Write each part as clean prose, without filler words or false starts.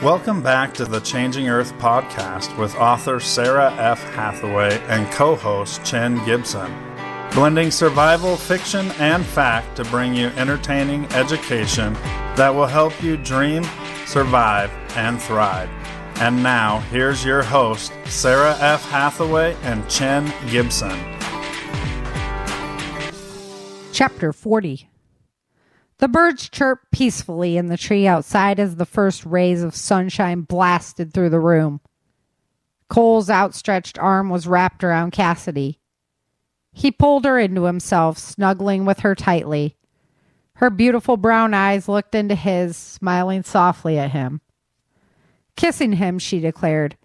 Welcome back to the Changing Earth podcast with author Sarah F. Hathaway and co-host Chen Gibson. Blending survival, fiction, and fact to bring you entertaining education that will help you dream, survive, and thrive. And now, here's your host, Sarah F. Hathaway and Chen Gibson. Chapter 40. The birds chirped peacefully in the tree outside as the first rays of sunshine blasted through the room. Cole's outstretched arm was wrapped around Cassidy. He pulled her into himself, snuggling with her tightly. Her beautiful brown eyes looked into his, smiling softly at him. Kissing him, she declared,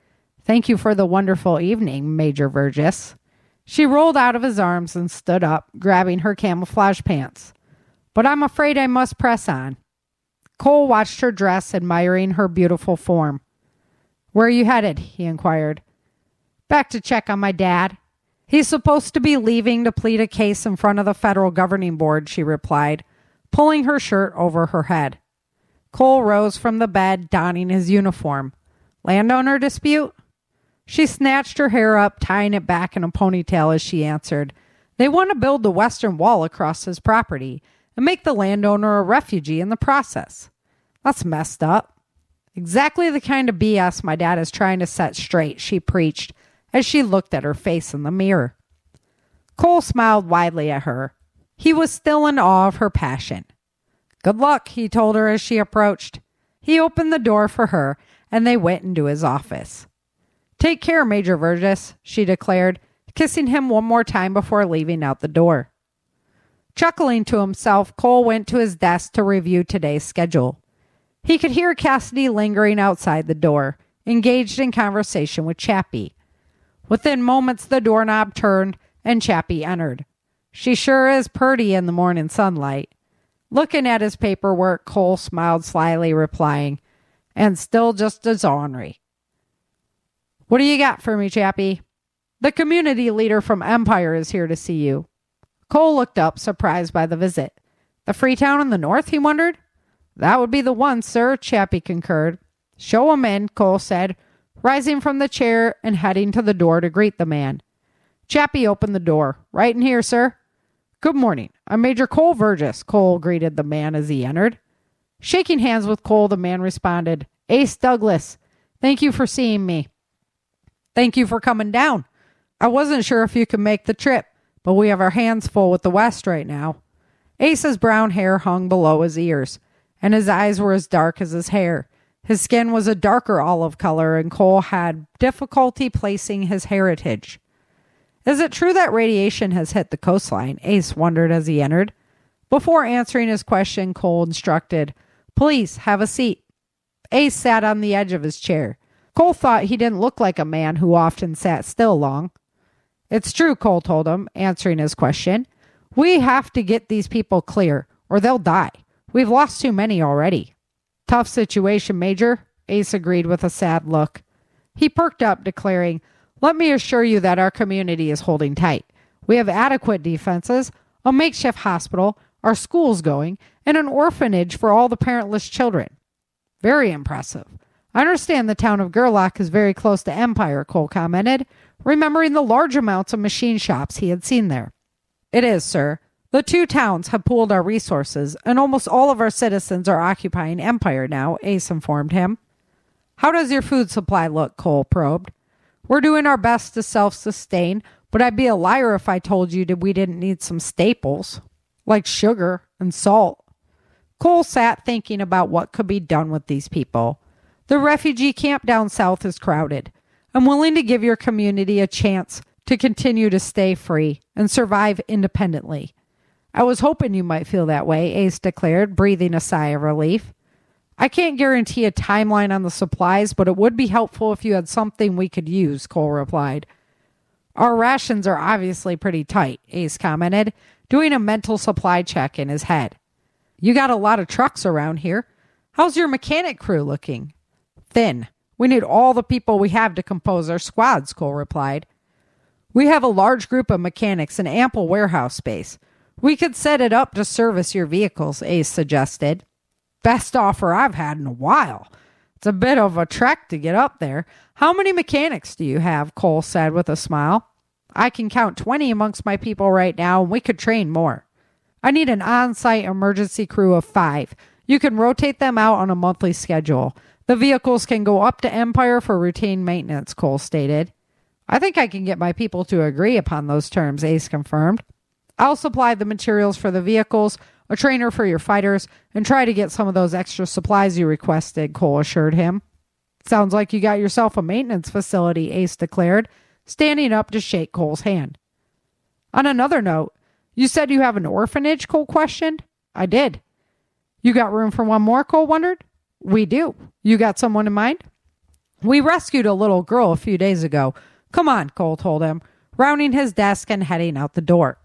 "Thank you for the wonderful evening, Major Virgis." She rolled out of his arms and stood up, grabbing her camouflage pants. "But I'm afraid I must press on." Cole watched her dress, admiring her beautiful form. "Where are you headed?" he inquired. "Back to check on my dad. He's supposed to be leaving to plead a case in front of the federal governing board," she replied, pulling her shirt over her head. Cole rose from the bed, donning his uniform. "Landowner dispute?" She snatched her hair up, tying it back in a ponytail as she answered, "They want to build the western wall across his property and make the landowner a refugee in the process. That's messed up." "Exactly the kind of BS my dad is trying to set straight," she preached as she looked at her face in the mirror. Cole smiled widely at her. He was still in awe of her passion. "Good luck," he told her as she approached. He opened the door for her, and they went into his office. "Take care, Major Virgis," she declared, kissing him one more time before leaving out the door. Chuckling to himself, Cole went to his desk to review today's schedule. He could hear Cassidy lingering outside the door, engaged in conversation with Chappie. Within moments, the doorknob turned and Chappie entered. "She sure is purty in the morning sunlight." Looking at his paperwork, Cole smiled slyly, replying, "And still just as ornery." "What do you got for me, Chappie?" "The community leader from Empire is here to see you." Cole looked up, surprised by the visit. "The Freetown in the north?" he wondered. "That would be the one, sir," Chappie concurred. "Show him in," Cole said, rising from the chair and heading to the door to greet the man. Chappie opened the door. "Right in here, sir." "Good morning. I'm Major Cole Virgis," Cole greeted the man as he entered. Shaking hands with Cole, the man responded, "Ace Douglas, thank you for seeing me." "Thank you for coming down. I wasn't sure if you could make the trip, but we have our hands full with the West right now." Ace's brown hair hung below his ears, and his eyes were as dark as his hair. His skin was a darker olive color, and Cole had difficulty placing his heritage. "Is it true that radiation has hit the coastline?" Ace wondered as he entered. Before answering his question, Cole instructed, "Please, have a seat." Ace sat on the edge of his chair. Cole thought he didn't look like a man who often sat still long. "It's true," Cole told him, answering his question. "We have to get these people clear, or they'll die. We've lost too many already." "Tough situation, Major," Ace agreed with a sad look. He perked up, declaring, "Let me assure you that our community is holding tight. We have adequate defenses, a makeshift hospital, our schools going, and an orphanage for all the parentless children." "Very impressive. I understand the town of Gerlach is very close to Empire," Cole commented, remembering the large amounts of machine shops he had seen there. "It is, sir. The two towns have pooled our resources, and almost all of our citizens are occupying Empire now," Ace informed him. "How does your food supply look?" Cole probed. "We're doing our best to self-sustain, but I'd be a liar if I told you that we didn't need some staples, like sugar and salt." Cole sat thinking about what could be done with these people. "The refugee camp down south is crowded. I'm willing to give your community a chance to continue to stay free and survive independently." "I was hoping you might feel that way," Ace declared, breathing a sigh of relief. "I can't guarantee a timeline on the supplies, but it would be helpful if you had something we could use," Cole replied. "Our rations are obviously pretty tight," Ace commented, doing a mental supply check in his head. "You got a lot of trucks around here. How's your mechanic crew looking?" "Thin. We need all the people we have to compose our squads," Cole replied. "We have a large group of mechanics and ample warehouse space. We could set it up to service your vehicles," Ace suggested. "Best offer I've had in a while. It's a bit of a trek to get up there. How many mechanics do you have? Cole said with a smile. I can count 20 amongst my people right now, and we could train more. I need an on-site emergency crew of 5. You can rotate them out on a monthly schedule. The vehicles can go up to Empire for routine maintenance, Cole stated. I think I can get my people to agree upon those terms, Ace confirmed. I'll supply the materials for the vehicles, a trainer for your fighters, and try to get some of those extra supplies you requested, Cole assured him. Sounds like you got yourself a maintenance facility, Ace declared, standing up to shake Cole's hand. On another note, you said you have an orphanage, Cole questioned. I did. You got room for one more, Cole wondered. We do. You got someone in mind? We rescued a little girl a few days ago. Come on, Cole told him, rounding his desk and heading out the door.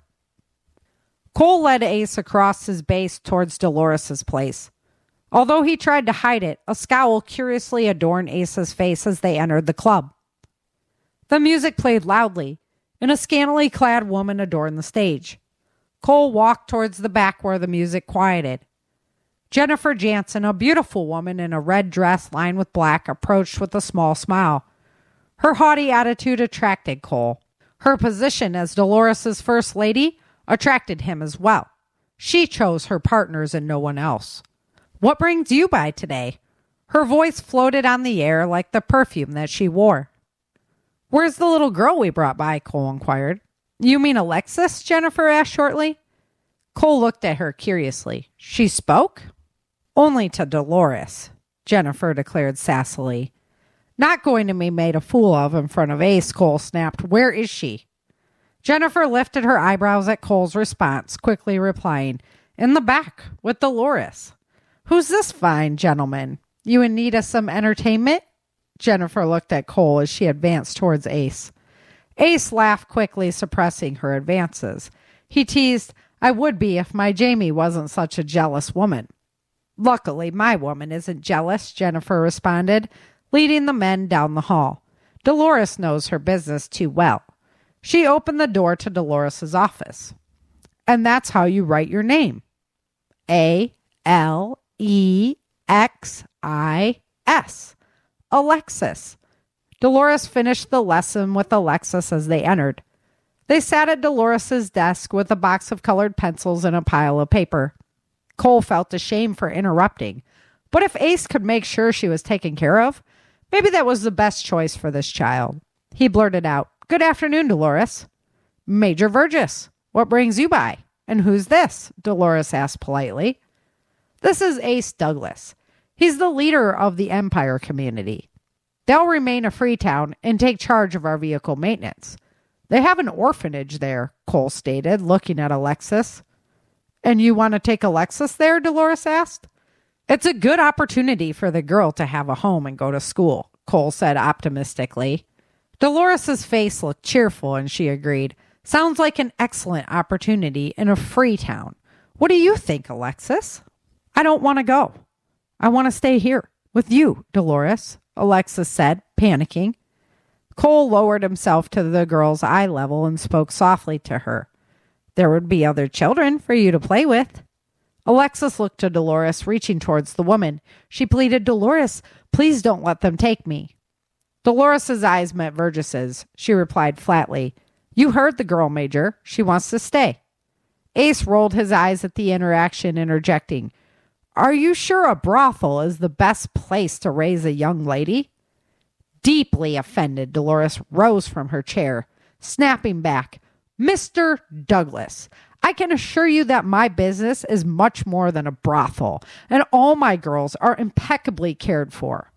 Cole led Ace across his base towards Dolores's place. Although he tried to hide it, a scowl curiously adorned Ace's face as they entered the club. The music played loudly, and a scantily clad woman adorned the stage. Cole walked towards the back where the music quieted. Jennifer Jansen, a beautiful woman in a red dress lined with black, approached with a small smile. Her haughty attitude attracted Cole. Her position as Dolores's first lady attracted him as well. She chose her partners and no one else. What brings you by today? Her voice floated on the air like the perfume that she wore. Where's the little girl we brought by? Cole inquired. You mean Alexis? Jennifer asked shortly. Cole looked at her curiously. She spoke? Only to Dolores, Jennifer declared sassily. Not going to be made a fool of in front of Ace, Cole snapped. Where is she? Jennifer lifted her eyebrows at Cole's response, quickly replying, in the back, with Dolores. Who's this fine gentleman? You in need of some entertainment? Jennifer looked at Cole as she advanced towards Ace. Ace laughed quickly, suppressing her advances. He teased, I would be if my Jamie wasn't such a jealous woman. Luckily, my woman isn't jealous, Jennifer responded, leading the men down the hall. Dolores knows her business too well. She opened the door to Dolores's office. And that's how you write your name. A-L-E-X-I-S. Alexis. Dolores finished the lesson with Alexis as they entered. They sat at Dolores's desk with a box of colored pencils and a pile of paper. Cole felt ashamed for interrupting, but if Ace could make sure she was taken care of, maybe that was the best choice for this child. He blurted out, Good afternoon, Dolores. Major Virgis, what brings you by? And who's this? Dolores asked politely. This is Ace Douglas. He's the leader of the Empire community. They'll remain a free town and take charge of our vehicle maintenance. They have an orphanage there, Cole stated, looking at Alexis. And you want to take Alexis there? Dolores asked. It's a good opportunity for the girl to have a home and go to school, Cole said optimistically. Dolores's face looked cheerful and she agreed. Sounds like an excellent opportunity in a free town. What do you think, Alexis? I don't want to go. I want to stay here with you, Dolores, Alexis said, panicking. Cole lowered himself to the girl's eye level and spoke softly to her. There would be other children for you to play with. Alexis looked to Dolores, reaching towards the woman. She pleaded, Dolores, please don't let them take me. Dolores's eyes met Virgis's. She replied flatly, You heard the girl, Major. She wants to stay. Ace rolled his eyes at the interaction, interjecting, Are you sure a brothel is the best place to raise a young lady? Deeply offended, Dolores rose from her chair, snapping back, Mr. Douglas, I can assure you that my business is much more than a brothel, and all my girls are impeccably cared for.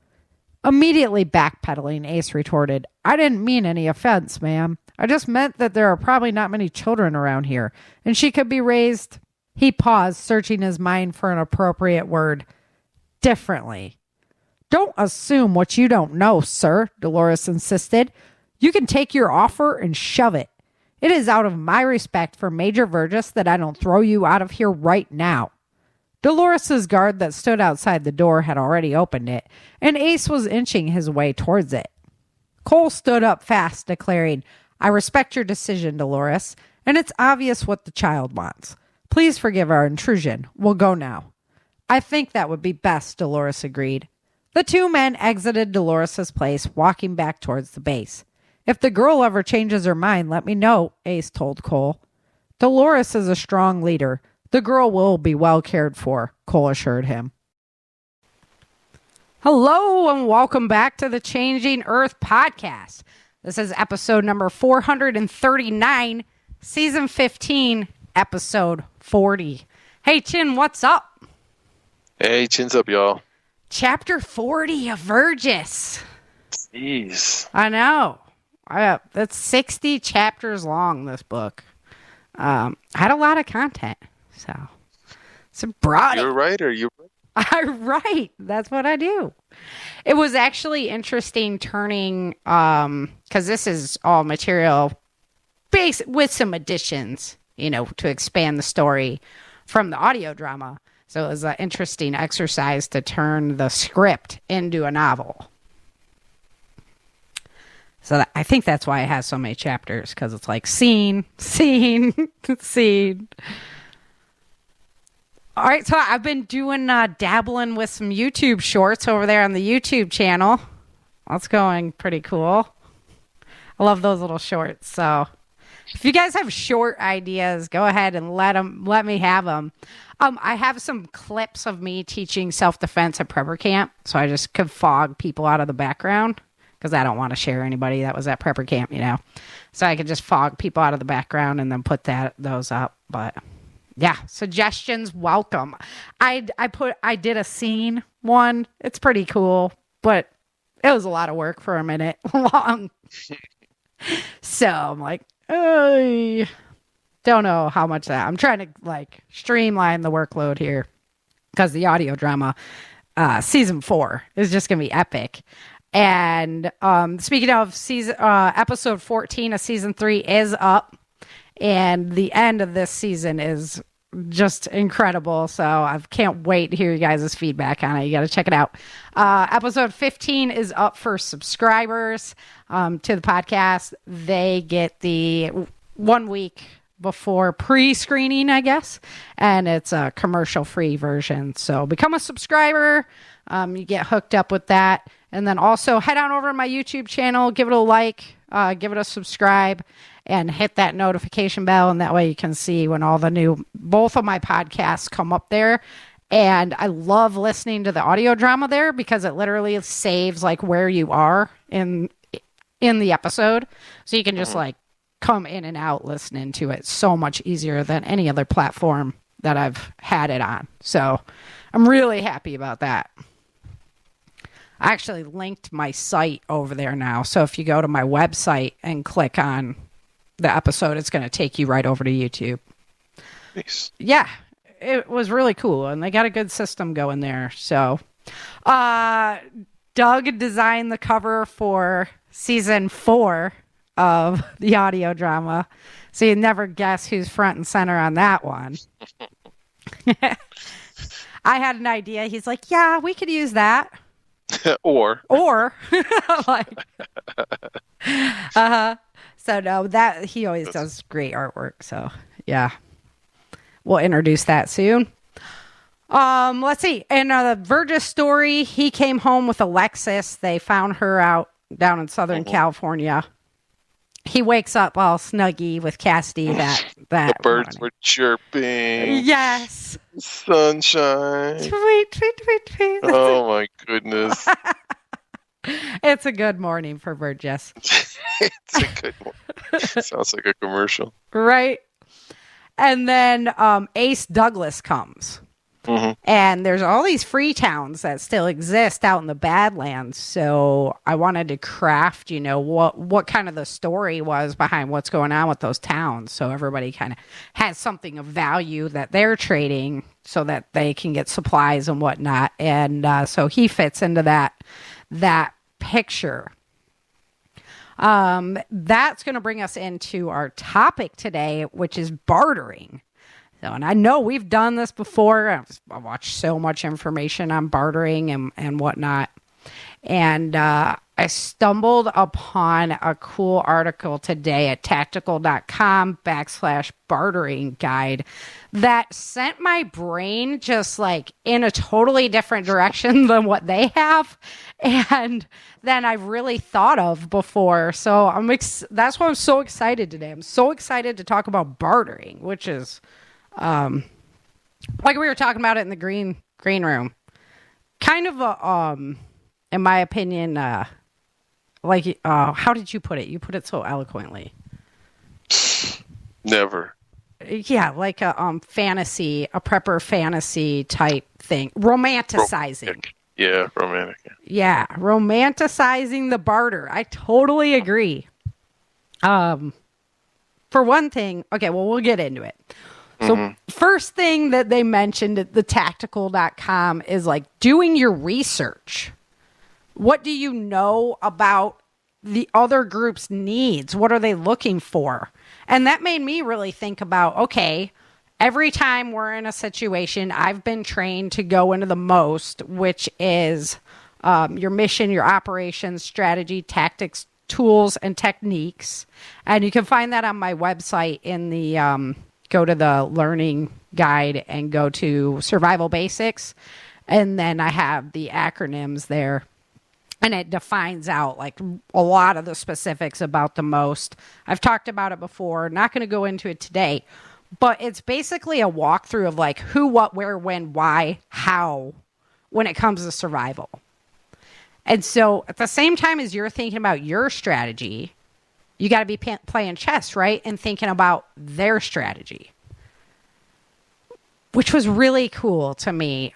Immediately backpedaling, Ace retorted, I didn't mean any offense, ma'am. I just meant that there are probably not many children around here, and she could be raised. He paused, searching his mind for an appropriate word. Differently. Don't assume what you don't know, sir, Dolores insisted. You can take your offer and shove it. It is out of my respect for Major Virgis that I don't throw you out of here right now. Dolores's guard that stood outside the door had already opened it, and Ace was inching his way towards it. Cole stood up fast, declaring, I respect your decision, Dolores, and it's obvious what the child wants. Please forgive our intrusion. We'll go now. I think that would be best, Dolores agreed. The two men exited Dolores's place, walking back towards the base. If the girl ever changes her mind, let me know, Ace told Cole. Dolores is a strong leader. The girl will be well cared for, Cole assured him. Hello and welcome back to the Changing Earth podcast. This is episode number 439, season 15, episode 40. Hey, Chin, what's up? Hey, chin's up, y'all. Chapter 40 of Virgis. Jeez. I know. That's 60 chapters long, this book. Had a lot of content, so broad. You're right, or you? I write. That's what I do. It was actually interesting turning, because this is all material based with some additions, to expand the story from the audio drama. So it was an interesting exercise to turn the script into a novel. So I think that's why it has so many chapters, because it's like scene, scene, scene. All right, so I've been doing dabbling with some YouTube shorts over there on the YouTube channel. That's going pretty cool. I love those little shorts. So if you guys have short ideas, go ahead and let me have them. I have some clips of me teaching self-defense at prepper camp, so I just could fog people out of the background because I don't want to share anybody that was at prepper camp, So I could just fog people out of the background and then put those up. But yeah, suggestions welcome. I did a scene one. It's pretty cool, but it was a lot of work for a minute long. So I'm like, don't know how much that. I'm trying to streamline the workload here because the audio drama season 4 is just gonna be epic. And speaking of episode 14 of season 3 is up, and the end of this season is just incredible. So I can't wait to hear you guys' feedback on it. You got to check it out. Episode 15 is up for subscribers to the podcast. They get the 1 week before pre-screening, I guess, and it's a commercial-free version. So become a subscriber. You get hooked up with that. And then also head on over to my YouTube channel, give it a like, give it a subscribe, and hit that notification bell. And that way you can see when both of my podcasts come up there. And I love listening to the audio drama there because it literally saves where you are in the episode. So you can just come in and out listening to it so much easier than any other platform that I've had it on. So I'm really happy about that. I actually linked my site over there now. So if you go to my website and click on the episode, it's going to take you right over to YouTube. Nice. Yeah, it was really cool. And they got a good system going there. So Doug designed the cover for season 4 of the audio drama. So you never guess who's front and center on that one. I had an idea. He's like, yeah, we could use that. or so no, that he always does great artwork. So yeah, we'll introduce that soon. Let's see. In the Virgis story, he came home with Alexis. They found her out down in Southern California. He wakes up all snuggy with Cassidy that the birds morning. were chirping. Yes. Sunshine. Tweet, tweet, tweet, tweet. Oh my goodness. It's a good morning for Virgis. It's a good one. Sounds like a commercial. Right? And then Ace Douglas comes. Mm-hmm. And there's all these free towns that still exist out in the Badlands. So I wanted to craft, what kind of the story was behind what's going on with those towns. So everybody kind of has something of value that they're trading so that they can get supplies and whatnot. And so he fits into that picture. That's going to bring us into our topic today, which is bartering. So, and I know we've done this before. I've watched so much information on bartering and whatnot. And I I stumbled upon a cool article today at tactical.com/bartering guide that sent my brain just like in a totally different direction than what they have and than I've really thought of before. So that's why I'm so excited today. I'm so excited to talk about bartering, which is like we were talking about it in the green room. Kind of a in my opinion how did you put it? You put it so eloquently. Never. Yeah, like a fantasy, a prepper fantasy type thing. Romanticizing. Romantic. Yeah, romantic. Yeah, romanticizing the barter. I totally agree. For one thing, okay, well, we'll get into it. So first thing that they mentioned at the tactical.com is like doing your research. What do you know about the other group's needs? What are they looking for? And that made me really think about, okay, every time we're in a situation, I've been trained to go into the most, which is your mission, your operations, strategy, tactics, tools, and techniques. And you can find that on my website in the, go to the learning guide and go to survival basics. And then I have the acronyms there. And it defines out like a lot of the specifics about the most. I've talked about it before, not going to go into it today, but it's basically a walkthrough of like who, what, where, when, why, how, when it comes to survival. And so at the same time as you're thinking about your strategy, you got to be playing chess, right? And thinking about their strategy, which was really cool to me,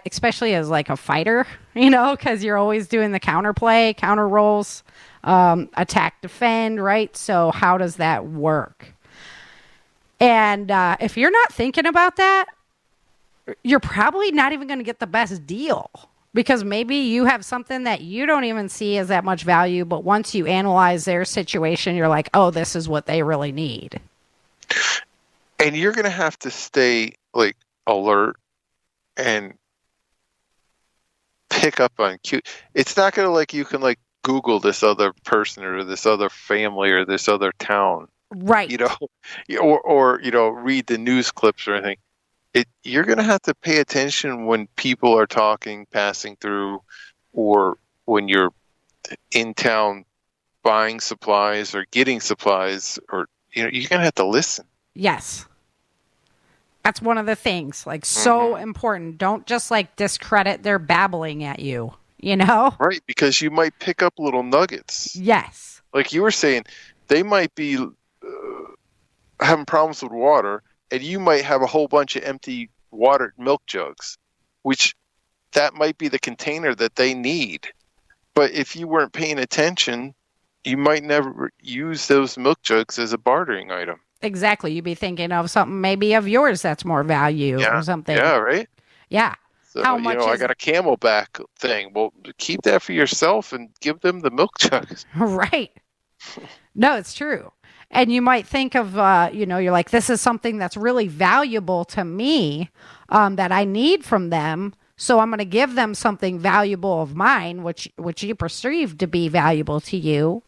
especially as like a fighter, you know, because you're always doing the counterplay, counter rolls, attack, defend, right? So how does that work? And if you're not thinking about that, you're probably not even going to get the best deal because maybe you have something that you don't even see as that much value, but once you analyze their situation, you're like, oh, this is what they really need. And you're going to have to stay like alert and pick up on cue. It's not going to like you can like Google this other person or this other family or this other town, right? You know, or you know, read the news clips or anything. You're going to have to pay attention when people are talking, passing through, or when you're in town buying supplies or getting supplies, or you know, you're going to have to listen. Yes. That's one of the things, like, so important. Don't just, like, discredit their babbling at you, you know? Right, because you might pick up little nuggets. Yes. Like you were saying, they might be having problems with water, and you might have a whole bunch of empty milk jugs, which that might be the container that they need. But if you weren't paying attention, you might never use those milk jugs as a bartering item. Exactly. You'd be thinking of something maybe of yours that's more value or something. Yeah, right? Yeah. So, how much I got a Camelback thing. Well, keep that for yourself and give them the milk jugs. Right. No, it's true. And you might think of, you're like, this is something that's really valuable to me that I need from them. So I'm going to give them something valuable of mine, which you perceive to be valuable to you.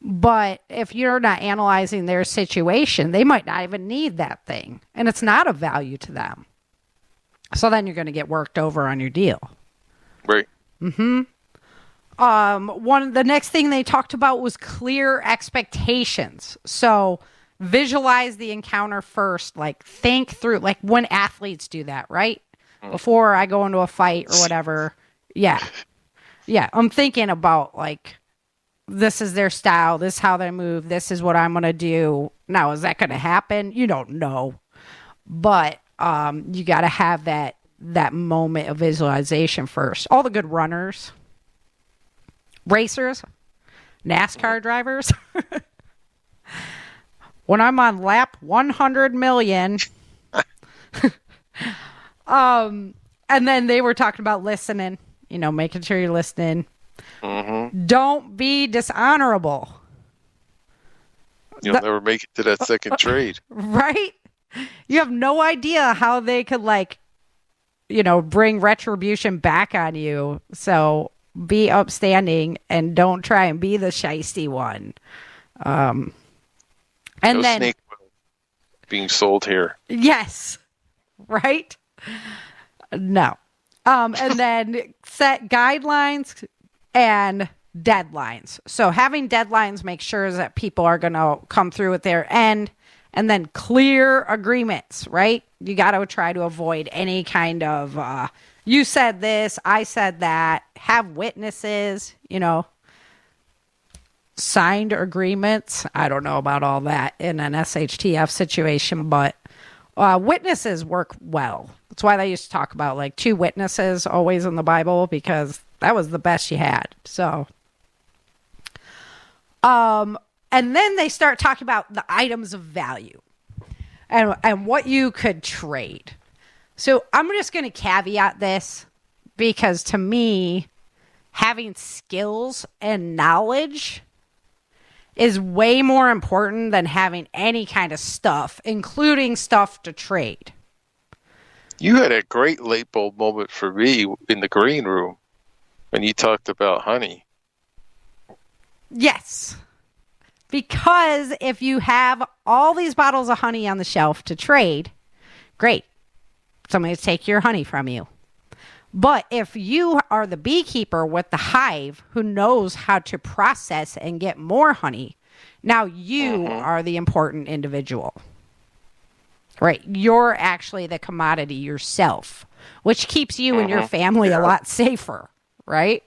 But if you're not analyzing their situation, they might not even need that thing. And it's not of value to them. So then you're going to get worked over on your deal. Right. Mm-hmm. The next thing they talked about was clear expectations. So visualize the encounter first, like think through, like when athletes do that, right? Before I go into a fight or whatever. Yeah. Yeah. I'm thinking about like, this is their style. This is how they move. This is what I'm going to do. Now, is that going to happen? You don't know. But you got to have that moment of visualization first. All the good runners, racers, NASCAR drivers. When I'm on lap 100 million. And then they were talking about listening, making sure you're listening. Mm-hmm. Don't be dishonorable. You'll never make it to that second trade. Right? You have no idea how they could bring retribution back on you. So be upstanding and don't try and be the shisty one. And no then snake oil being sold here. Yes. Right? No. And then set guidelines and deadlines. So having deadlines makes sure that people are going to come through at their end, and then clear agreements, right? You got to try to avoid any kind of, you said this, I said that, have witnesses, signed agreements. I don't know about all that in an SHTF situation, but witnesses work well. That's why they used to talk about like 2 witnesses always in the Bible, because that was the best you had. So, and then they start talking about the items of value and what you could trade. So I'm just going to caveat this, because to me, having skills and knowledge is way more important than having any kind of stuff, including stuff to trade. You had a great light bulb moment for me in the green room when you talked about honey. Yes. Because if you have all these bottles of honey on the shelf to trade, great. Somebody's take your honey from you. But if you are the beekeeper with the hive who knows how to process and get more honey, now you are the important individual. Right? You're actually the commodity yourself, which keeps you and your family a lot safer, right?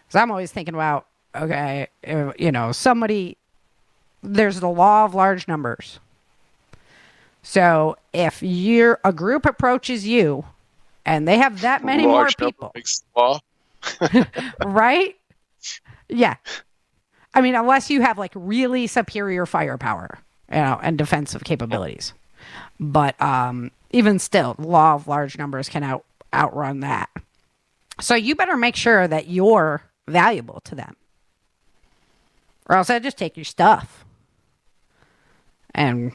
Because I'm always thinking about, okay, somebody, there's the law of large numbers. So if a group approaches you and they have that many more people, right? Yeah. I mean, unless you have like really superior firepower, and defensive capabilities. But even still, the law of large numbers can outrun that. So you better make sure that you're valuable to them, or else they just take your stuff and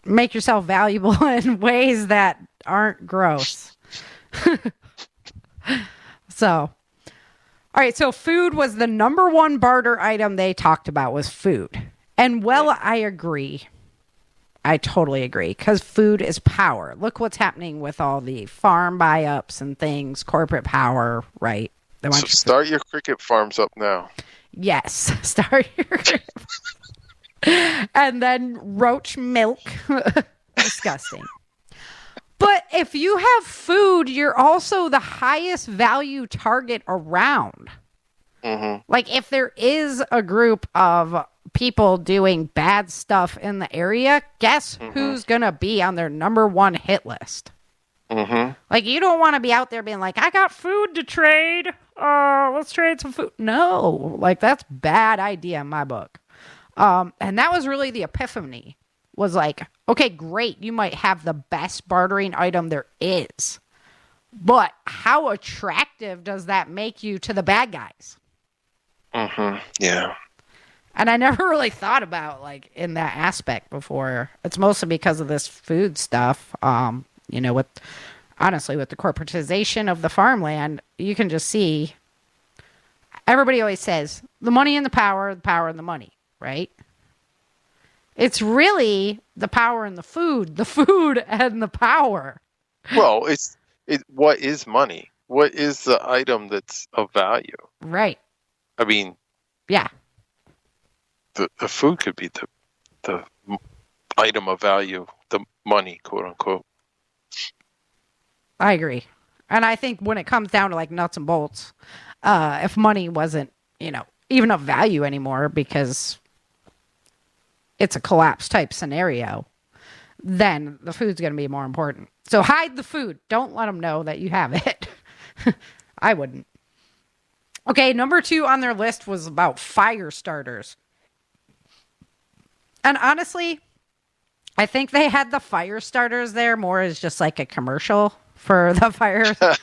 make yourself valuable in ways that aren't gross. So, all right. So food was the number one barter item they talked about, was food. And I agree. I totally agree, because food is power. Look what's happening with all the farm buy-ups and things, corporate power, right? So start your cricket farms up now. Yes, start your and then roach milk. Disgusting. But if you have food, you're also the highest value target around. Like if there is a group of people doing bad stuff in the area, guess who's going to be on their number one hit list? Like, you don't want to be out there being like, I got food to trade. Let's trade some food. No, like, that's bad idea in my book. And that was really the epiphany, was like, okay, great. You might have the best bartering item there is, but how attractive does that make you to the bad guys? Yeah. And I never really thought about like in that aspect before. It's mostly because of this food stuff. With the corporatization of the farmland, you can just see, everybody always says the money and the power and the money, right? It's really the power and the food and the power. Well, what is money? What is the item that's of value? Right. I mean, yeah. The food could be the item of value, the money, quote unquote. I agree. And I think when it comes down to like nuts and bolts, if money wasn't, even of value anymore because it's a collapse type scenario, then the food's going to be more important. So hide the food. Don't let them know that you have it. I wouldn't. Okay, number 2 on their list was about fire starters. And honestly, I think they had the fire starters there more as just like a commercial for the fire starter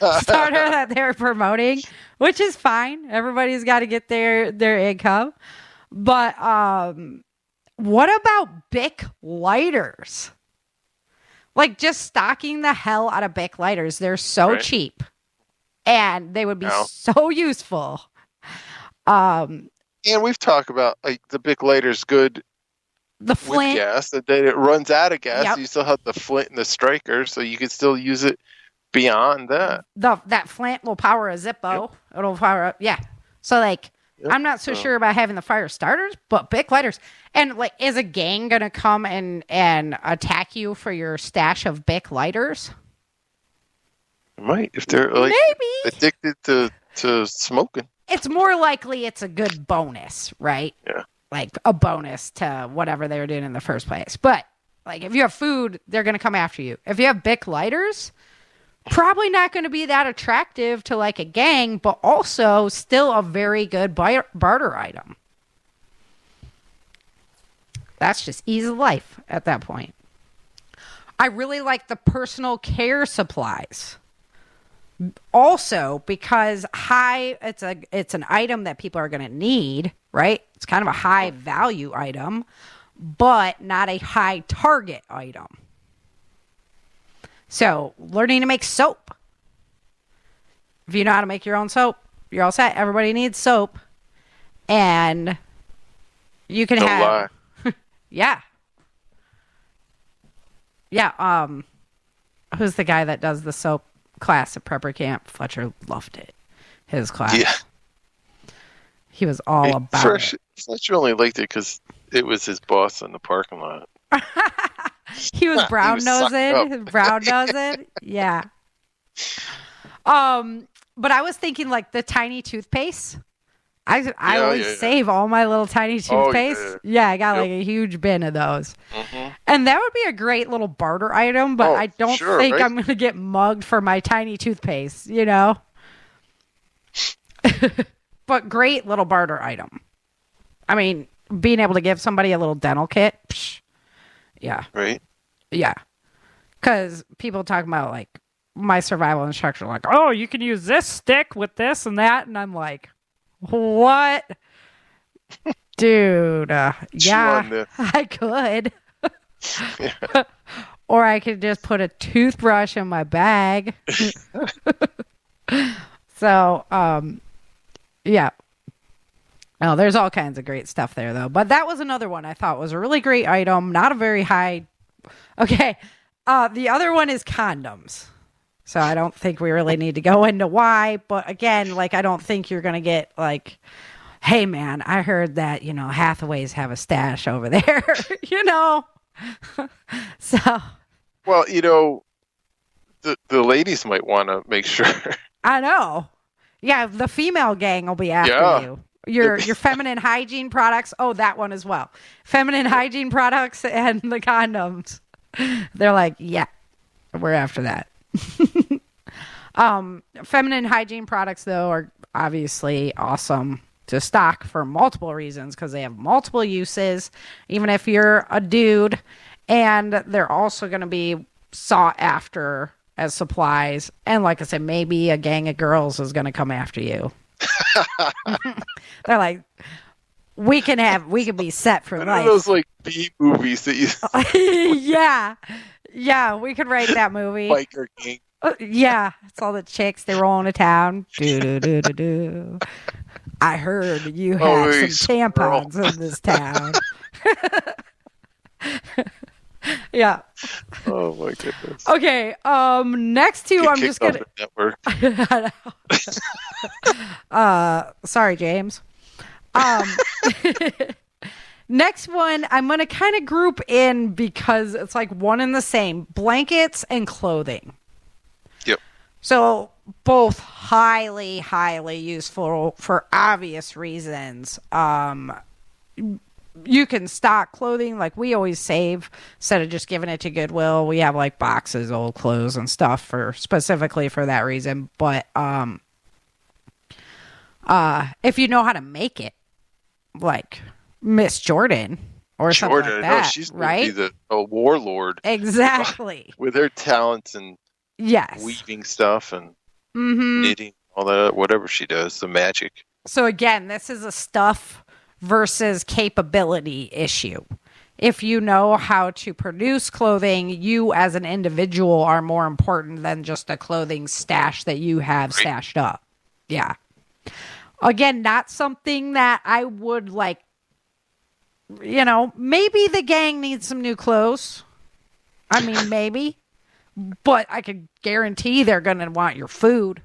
that they're promoting, which is fine. Everybody's got to get their income. But what about Bic lighters? Like, just stocking the hell out of Bic lighters. They're so cheap. And they would be so useful. And we've talked about like the Bic lighter's good. The flint. With gas, and then it runs out of gas. Yep. You still have the flint and the striker, so you can still use it beyond that. That flint will power a Zippo. Yep. It'll power up. Yeah. So like, I'm not so sure about having the fire starters, but Bic lighters. And like, is a gang gonna come and attack you for your stash of Bic lighters? It might, if they're like maybe addicted to smoking. It's more likely it's a good bonus, right? Yeah. Like a bonus to whatever they were doing in the first place. But like if you have food, they're going to come after you. If you have Bic lighters, probably not going to be that attractive to like a gang, but also still a very good barter item. That's just ease of life at that point. I really like the personal care supplies. Also, because it's an item that people are going to need, right? It's kind of a high value item, but not a high target item. So, learning to make soap. If you know how to make your own soap, you're all set. Everybody needs soap. And you can have... Yeah. Yeah, who's the guy that does the soap class at prepper camp? Fletcher loved it. His class. Yeah. He was all about it. Fletcher only liked it because it was his boss in the parking lot. He was brown-nosing. Brown-nosing. Yeah. But I was thinking like the tiny toothpaste. I always save all my little tiny toothpaste. Yeah, I got like a huge bin of those. Mm-hmm. And that would be a great little barter item, but I don't think I'm going to get mugged for my tiny toothpaste, you know? But great little barter item. I mean, being able to give somebody a little dental kit. Psh, yeah. Right. Yeah. Because people talk about like my survival instructor, like, oh, you can use this stick with this and that. And I'm like, what? Dude, yeah, I could. Yeah. Or I could just put a toothbrush in my bag. So, yeah. Oh, there's all kinds of great stuff there, though. But that was another one I thought was a really great item. Not a very high... Okay. The other one is condoms. So I don't think we really need to go into why. But again, like, I don't think you're going to get like, hey, man, I heard that, you know, Hathaways have a stash over there, you know? So. Well, you know, the ladies might want to make sure. I know. Yeah, the female gang will be after you. Your feminine hygiene products. Oh, that one as well. Feminine hygiene products and the condoms. They're like, yeah, we're after that. Feminine hygiene products, though, are obviously awesome to stock for multiple reasons because they have multiple uses, even if you're a dude. And they're also going to be sought after as supplies. And like I said, maybe a gang of girls is going to come after you. They're like, we can be set for life. Those like B movies that you. Yeah, we could write that movie. Biker gang. Yeah, it's all the chicks. They roll into town. Do. I heard you have some tampons in this town. Yeah. Oh my goodness. Okay. Next two, I'm just gonna. Sorry, James. Next one, I'm gonna kind of group in because it's like one and the same: blankets and clothing. Yep. So both highly, highly useful for obvious reasons. You can stock clothing, like we always save instead of just giving it to Goodwill. We have like boxes, old clothes and stuff for specifically for that reason. But if you know how to make it, like Miss Jordan or something like that, no, she's right? Be a warlord. Exactly. With her talents and weaving stuff and knitting, all that, whatever she does, the magic. So again, this is a stuff versus capability issue. If you know how to produce clothing, you as an individual are more important than just a clothing stash that you have stashed up. Yeah. Again, not something that I would like, maybe the gang needs some new clothes. I mean, maybe. But I can guarantee they're going to want your food.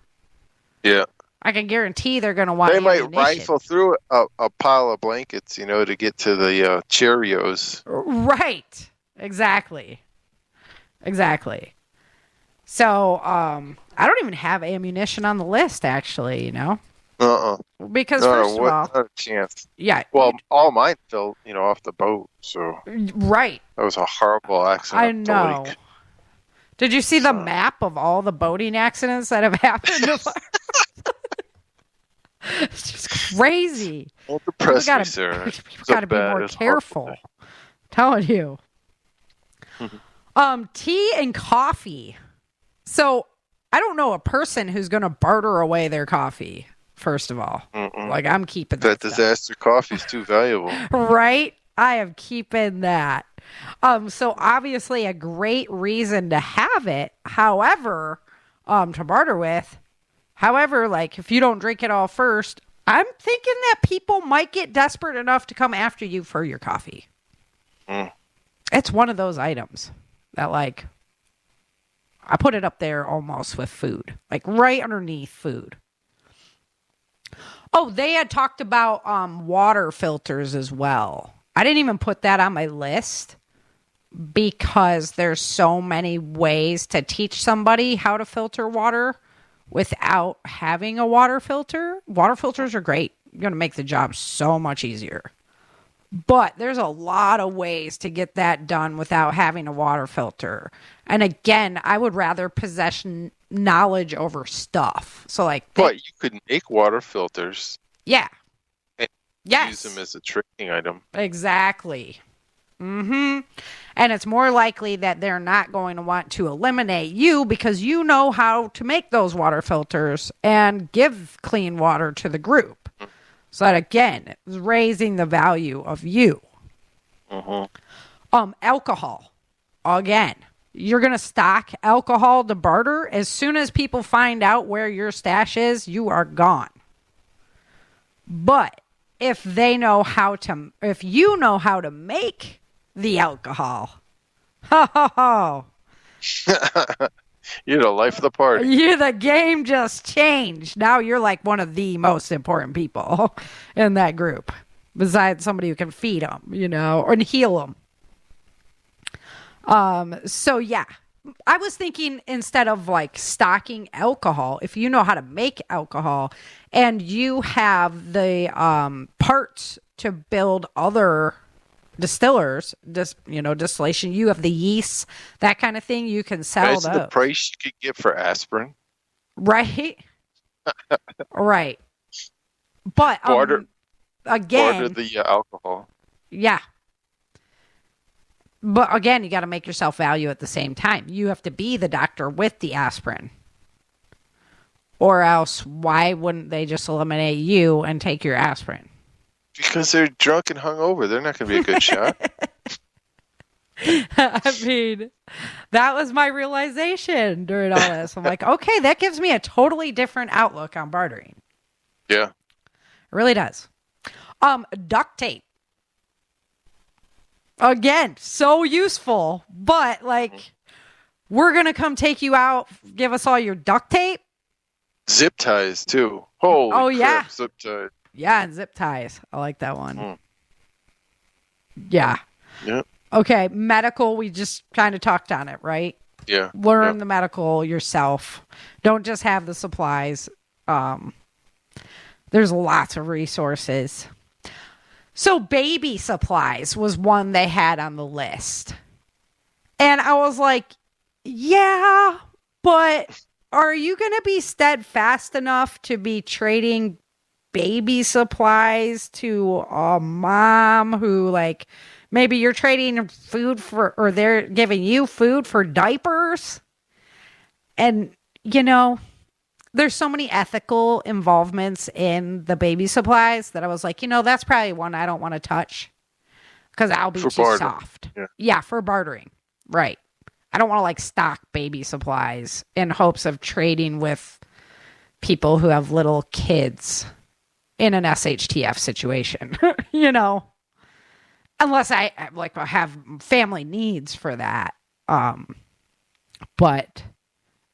Yeah. I can guarantee they're going to want They might ammunition. rifle through a pile of blankets, to get to the Cheerios. Right. Exactly. So, I don't even have ammunition on the list, actually, Because first of all, not a chance. Yeah. Well, all mine fell, off the boat. So right. That was a horrible accident. I know. Did you see the map of all the boating accidents that have happened? It's just crazy. Don't depress me, Sarah. People got to be more careful. I'm telling you. Tea and coffee. So I don't know a person who's going to barter away their coffee. First of all, like I'm keeping that disaster coffee is too valuable, right? I am keeping that. So obviously a great reason to have it. However, to barter with. However, like if you don't drink it all first, I'm thinking that people might get desperate enough to come after you for your coffee. It's one of those items that like I put it up there almost with food, like right underneath food. Oh, they had talked about water filters as well. I didn't even put that on my list because there's so many ways to teach somebody how to filter water without having a water filter. Water filters are great. You're going to make the job so much easier. But there's a lot of ways to get that done without having a water filter. And again, I would rather possess knowledge over stuff. So like, but you could make water filters. Yeah. And yes. Use them as a trading item. Exactly. And it's more likely that they're not going to want to eliminate you because you know how to make those water filters and give clean water to the group. So that, again, is raising the value of you. Alcohol. Again, you're going to stock alcohol to barter. As soon as people find out where your stash is, you are gone. But if you know how to make the alcohol, You're the life of the party. The game just changed. Now you're like one of the most important people in that group, besides somebody who can feed them, or heal them. So yeah, I was thinking instead of like stocking alcohol, if you know how to make alcohol and you have the parts to build other distillers, distillation, you have the yeast, that kind of thing, you can sell those. The price you could get for aspirin. Right. Right. But again, barter the alcohol. Yeah. But again, you got to make yourself value at the same time. You have to be the doctor with the aspirin. Or else, why wouldn't they just eliminate you and take your aspirin? Because they're drunk and hungover. They're not going to be a good shot. I mean, that was my realization during all this. I'm like, okay, that gives me a totally different outlook on bartering. Yeah. It really does. Duct tape. Again, so useful. But, like, we're going to come take you out, give us all your duct tape. Zip ties, too. Holy crap, zip ties. Yeah, and zip ties. I like that one. Yeah. Yeah. Okay, medical, we just kind of talked on it, right? Yeah. Learn the medical yourself. Don't just have the supplies. There's lots of resources. So baby supplies was one they had on the list. And I was like, yeah, but are you going to be steadfast enough to be trading baby supplies to a mom who, like, maybe you're trading food for, or they're giving you food for diapers? And, there's so many ethical involvements in the baby supplies that I was like, that's probably one I don't want to touch. because I'll be For too barter. soft. Yeah. Yeah, for bartering. Right. I don't want to like stock baby supplies in hopes of trading with people who have little kids in an SHTF situation, you know, unless I like have family needs for that. But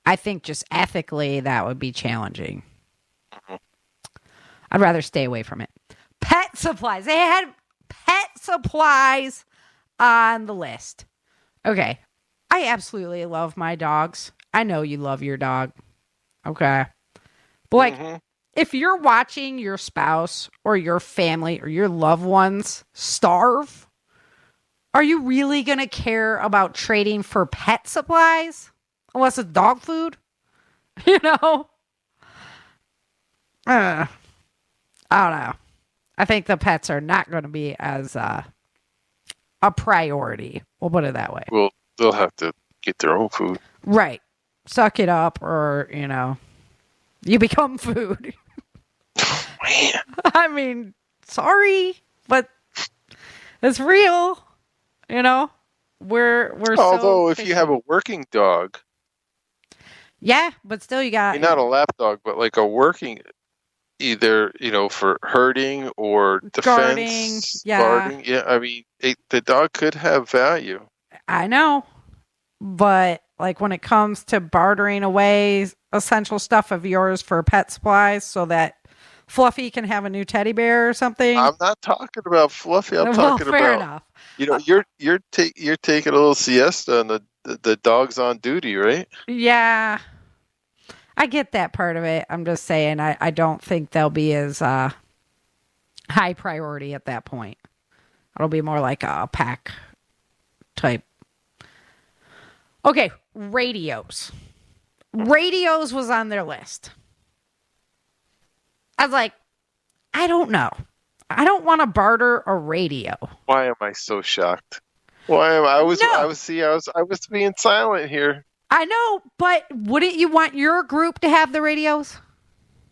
I think just ethically that would be challenging. I'd rather stay away from it. Pet supplies. They had pet supplies on the list. Okay. I absolutely love my dogs. I know you love your dog. Okay. But like, if you're watching your spouse or your family or your loved ones starve, are you really going to care about trading for pet supplies? Unless it's dog food? You know? I don't know. I think the pets are not going to be as a priority. We'll put it that way. Well, they'll have to get their own food. Right. Suck it up or, you know, you become food. Man. I mean, sorry, but it's real. You know? We're Although so if you have a working dog, yeah, but still you got not a lap dog, but like a working, either, you know, for herding or guarding, defense, yeah. guarding. Yeah, I mean, the dog could have value. I know. But like when it comes to bartering away essential stuff of yours for pet supplies so that Fluffy can have a new teddy bear or something. I'm not talking about Fluffy. I'm talking fair about enough. You know, you're taking a little siesta and the dog's on duty, right? Yeah. I get that part of it. I'm just saying I don't think they'll be as high priority at that point. It'll be more like a pack type. Okay, radios. Radios was on their list. I was like, I don't know. I don't want to barter a radio. Why am I so shocked? I was being silent here. I know, but wouldn't you want your group to have the radios?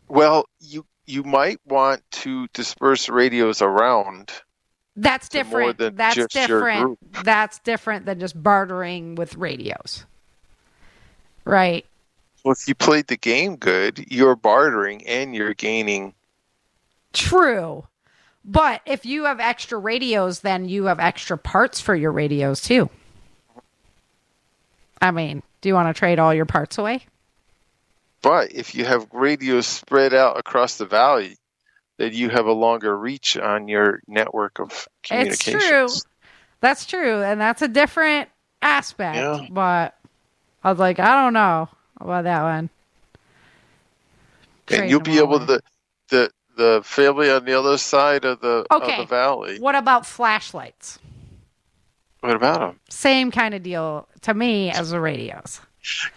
Well, you might want to disperse radios around. That's to more different. than That's just your different. group. That's different than just bartering with radios. Right. Well, if you played the game good, you're bartering and you're gaining. True. But if you have extra radios, then you have extra parts for your radios too. I mean, do you want to trade all your parts away? But if you have radios spread out across the valley, then you have a longer reach on your network of communications. It's true. That's true. And that's a different aspect. Yeah. But I was like, I don't know about that one. And you'll be able to, the family on the other side of the valley. What about flashlights? What about them? Same kind of deal to me as the radios.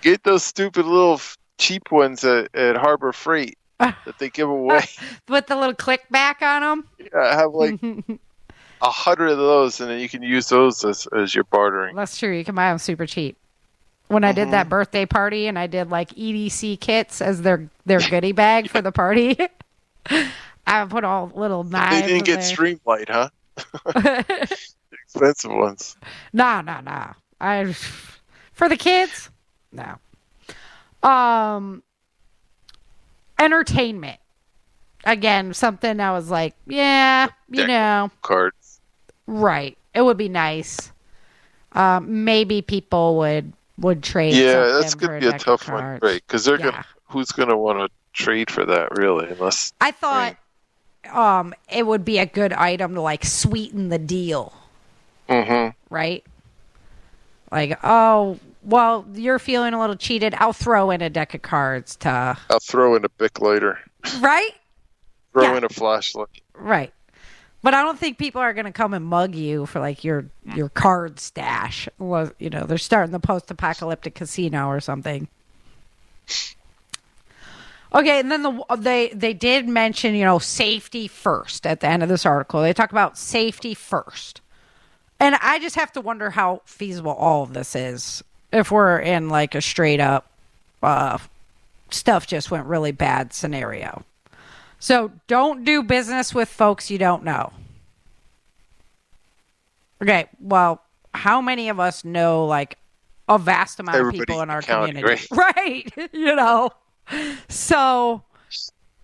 Get those stupid little cheap ones at Harbor Freight that they give away. With the little click back on them? Yeah, I have like 100 of those, and then you can use those as your bartering. That's true. You can buy them super cheap. When I did that birthday party and I did like EDC kits as their goodie bag for the party, I put all little knives. They didn't get Streamlight, huh? Expensive ones. No. For the kids? No. Entertainment. Again, something I was like, yeah, you know. Cards. Right. It would be nice. Maybe people would trade. Yeah, that's going to be a tough one to trade. Because who's going to want to trade for that, really? Unless I thought it would be a good item to like sweeten the deal. Mm-hmm. Right? Like, oh, well, you're feeling a little cheated. I'll throw in a deck of cards to... I'll throw in a Bic lighter. Right? Throw in a flashlight. Right. But I don't think people are going to come and mug you for like your card stash. Well, you know, they're starting the post-apocalyptic casino or something. Okay, and then they did mention, you know, safety first at the end of this article. They talk about safety first. And I just have to wonder how feasible all of this is if we're in like a straight up stuff just went really bad scenario. So don't do business with folks you don't know. Okay, well, how many of us know like a vast amount of people in our county, community? Right. So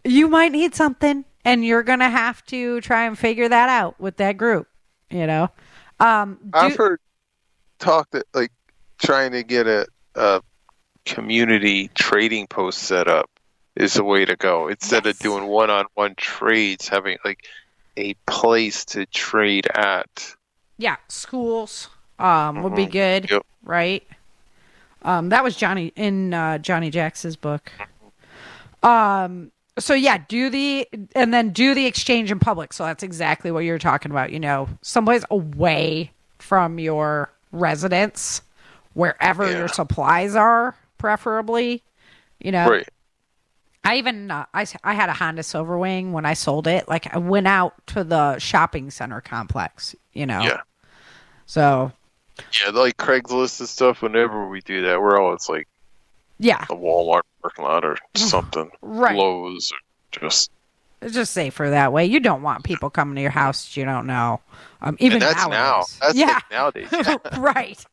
you might need something and you're going to have to try and figure that out with that group, I've heard talk that like trying to get a community trading post set up is the way to go. Instead of doing one-on-one trades, having like a place to trade at. Yeah, schools would be good, right? That was Johnny in Johnny Jacks's book. So yeah, do the exchange in public. So that's exactly what you're talking about. Someplace away from your residence, wherever your supplies are, preferably. Right. I even I had a Honda Silverwing when I sold it. Like I went out to the shopping center complex. Yeah. So. Yeah, like Craigslist and stuff. Whenever we do that, we're always like, the Walmart parking lot or something, right? Lowe's, or it's just safer that way. You don't want people coming to your house that you don't know. Even that's nowadays. like nowadays, right.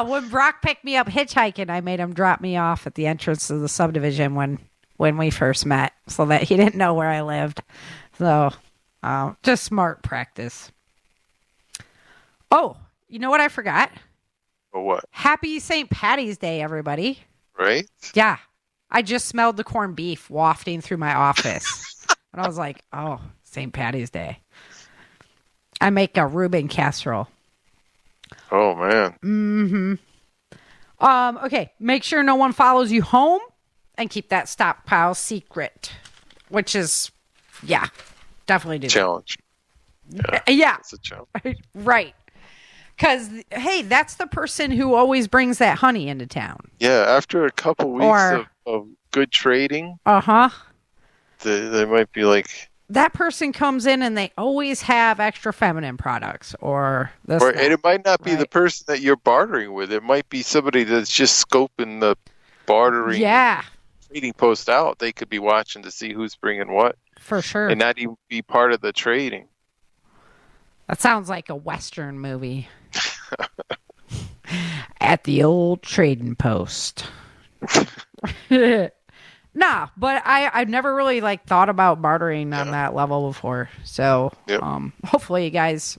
When Brock picked me up hitchhiking, I made him drop me off at the entrance of the subdivision when we first met, so that he didn't know where I lived. So, just smart practice. Oh, you know what I forgot? Oh, what? Happy St. Patty's Day, everybody. Right? Yeah. I just smelled the corned beef wafting through my office. And I was like, oh, St. Patty's Day. I make a Reuben casserole. Oh, man. Mm-hmm. Okay. Make sure no one follows you home and keep that stockpile secret. Which is, definitely do challenge. That. Yeah. It's a challenge. Right. Because, hey, that's the person who always brings that honey into town. Yeah, after a couple weeks of good trading, they might be like... That person comes in and they always have extra feminine products or this. And it might not be the person that you're bartering with. It might be somebody that's just scoping the bartering trading post out. They could be watching to see who's bringing what. For sure. And not even be part of the trading. That sounds like a Western movie. At the old trading post. Nah, but I've never really thought about bartering on that level before. So hopefully you guys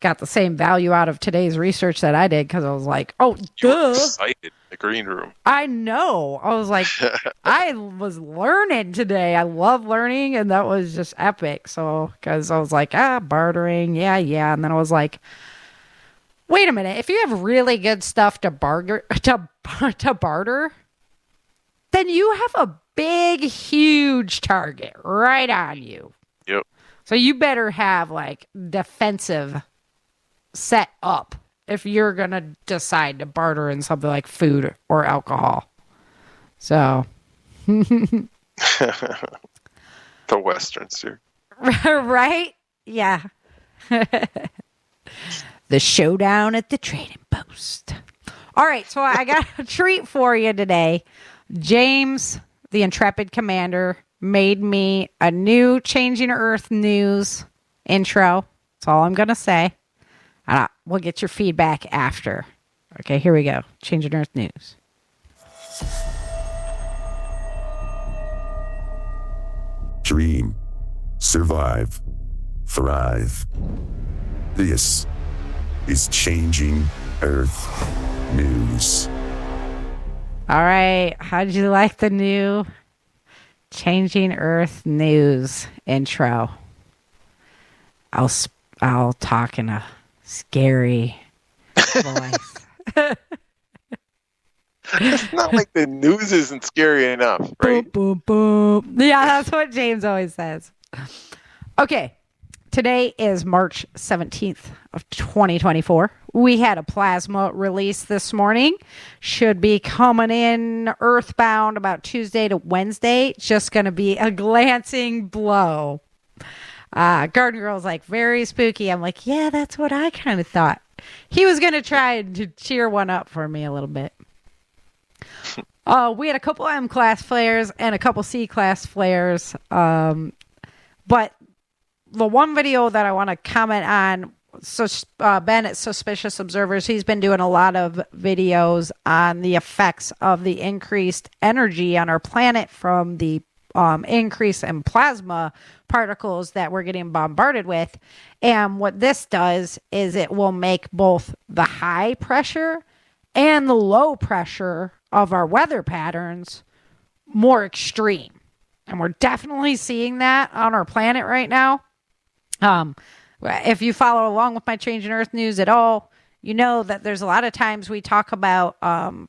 got the same value out of today's research that I did, because I was like, oh, duh. Excited in the green room. I know. I was like, I was learning today. I love learning, and that was just epic. So, because I was like, bartering, yeah. And then I was like, wait a minute. If you have really good stuff to barter, then you have a big, huge target right on you. Yep. So you better have defensive set up if you're going to decide to barter in something like food or alcohol. So. The Westerns here. Right? Yeah. The showdown at the trading post. All right, so I got a treat for you today. James, the intrepid commander, made me a new Changing Earth news intro. That's all I'm going to say. We'll get your feedback after. Okay, here we go. Changing Earth news. Dream. Survive. Thrive. This is Changing Earth News. All right. How did you like the new Changing Earth News intro? I'll talk in a scary voice. It's not like the news isn't scary enough, right? Boom, boom, boom. Yeah, that's what James always says. Okay. Today is March 17th of 2024. We had a plasma release this morning. Should be coming in earthbound about Tuesday to Wednesday. Just going to be a glancing blow. Garden Girl's like, very spooky. I'm like, yeah, that's what I kind of thought. He was going to try to cheer one up for me a little bit. We had a couple M-class flares and a couple C-class flares. But the one video that I want to comment on, so Ben at Suspicious Observers, he's been doing a lot of videos on the effects of the increased energy on our planet from the increase in plasma particles that we're getting bombarded with. And what this does is it will make both the high pressure and the low pressure of our weather patterns more extreme. And we're definitely seeing that on our planet right now. If you follow along with my Changing Earth news at all, you know that there's a lot of times we talk about,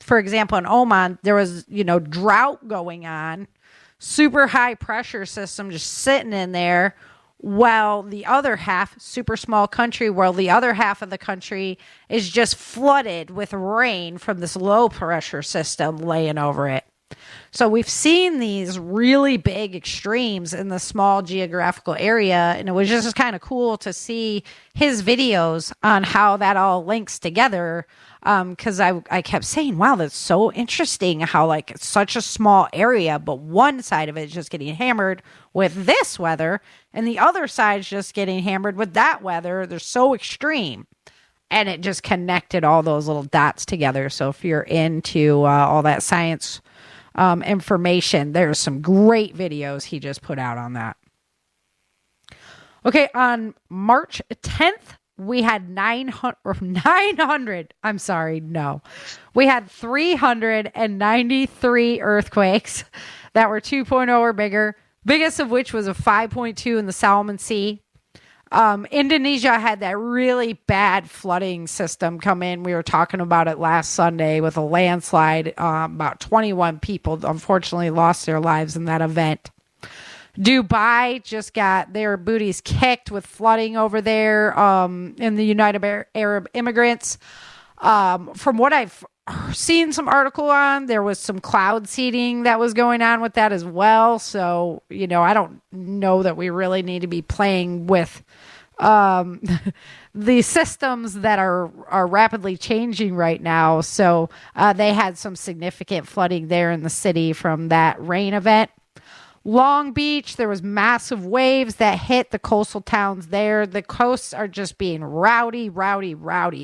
for example, in Oman, there was, drought going on, super high pressure system just sitting in there, while the other half, super small country, while the other half of the country is just flooded with rain from this low pressure system laying over it. So we've seen these really big extremes in the small geographical area, and it was just kind of cool to see his videos on how that all links together, because I kept saying, wow, that's so interesting how it's such a small area, but one side of it is just getting hammered with this weather, and the other side is just getting hammered with that weather. They're so extreme. And it just connected all those little dots together. So if you're into all that science information, there's some great videos he just put out on that. Okay, on March 10th, we had 393 earthquakes that were 2.0 or bigger, biggest of which was a 5.2 in the Solomon Sea. Indonesia had that really bad flooding system come in. We were talking about it last Sunday with a landslide. About 21 people unfortunately lost their lives in that event. Dubai just got their booties kicked with flooding over there in the United Arab Emirates. From what I've seen some article on, there was some cloud seeding that was going on with that as well. So, I don't know that we really need to be playing with the systems that are rapidly changing right now. So they had some significant flooding there in the city from that rain event. Long Beach, there was massive waves that hit the coastal towns there. The coasts are just being rowdy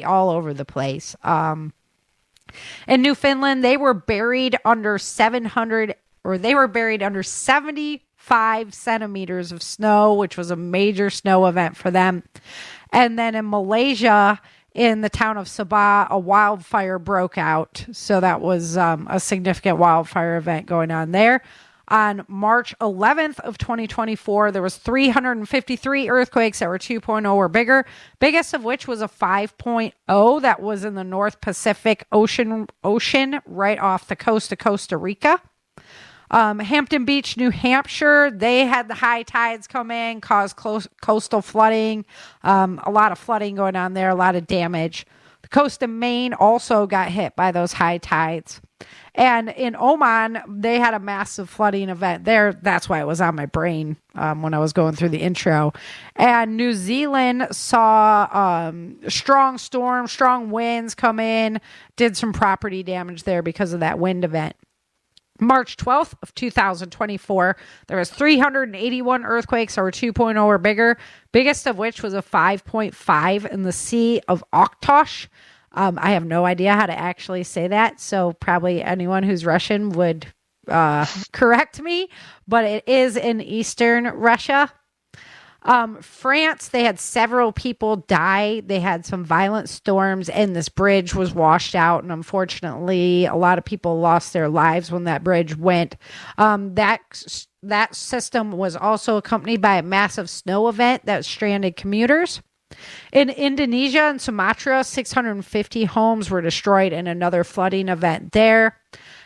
all over the place. In Newfoundland, they were buried under 75 centimeters of snow, which was a major snow event for them. And then in Malaysia, in the town of Sabah, a wildfire broke out. So that was a significant wildfire event going on there. On March 11th of 2024, there was 353 earthquakes that were 2.0 or bigger, biggest of which was a 5.0 that was in the North Pacific Ocean right off the coast of Costa Rica. Hampton Beach, New Hampshire, they had the high tides come in, caused coastal flooding, a lot of flooding going on there, a lot of damage. The coast of Maine also got hit by those high tides. And in Oman, they had a massive flooding event there. That's why it was on my brain when I was going through the intro. And New Zealand saw strong storms, strong winds come in, did some property damage there because of that wind event. March 12th of 2024, there was 381 earthquakes that were 2.0 or bigger, biggest of which was a 5.5 in the Sea of Okhotsk. I have no idea how to actually say that, so probably anyone who's Russian would correct me, but it is in eastern Russia. France, they had several people die. They had some violent storms, and this bridge was washed out, and unfortunately, a lot of people lost their lives when that bridge went. That system was also accompanied by a massive snow event that stranded commuters. In Indonesia and Sumatra, 650 homes were destroyed in another flooding event there.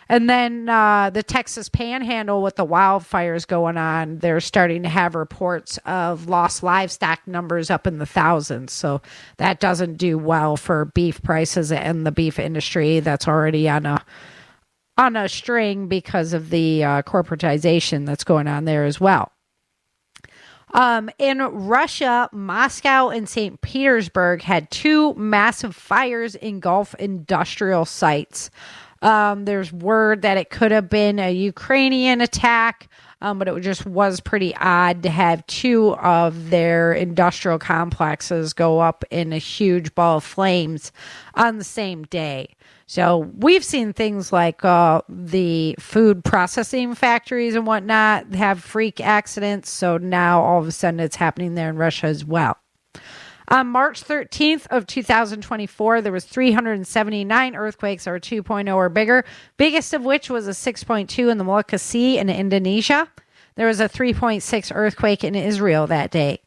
And then the Texas Panhandle with the wildfires going on, they're starting to have reports of lost livestock numbers up in the thousands. So that doesn't do well for beef prices and the beef industry that's already on a string because of the corporatization that's going on there as well. In Russia, Moscow and St. Petersburg had two massive fires engulf industrial sites. There's word that it could have been a Ukrainian attack. but it just was pretty odd to have two of their industrial complexes go up in a huge ball of flames on the same day. So we've seen things like the food processing factories and whatnot have freak accidents. So now all of a sudden it's happening there in Russia as well. On March 13th of 2024, there was 379 earthquakes that were 2.0 or bigger, biggest of which was a 6.2 in the Molucca Sea in Indonesia. There was a 3.6 earthquake in Israel that day.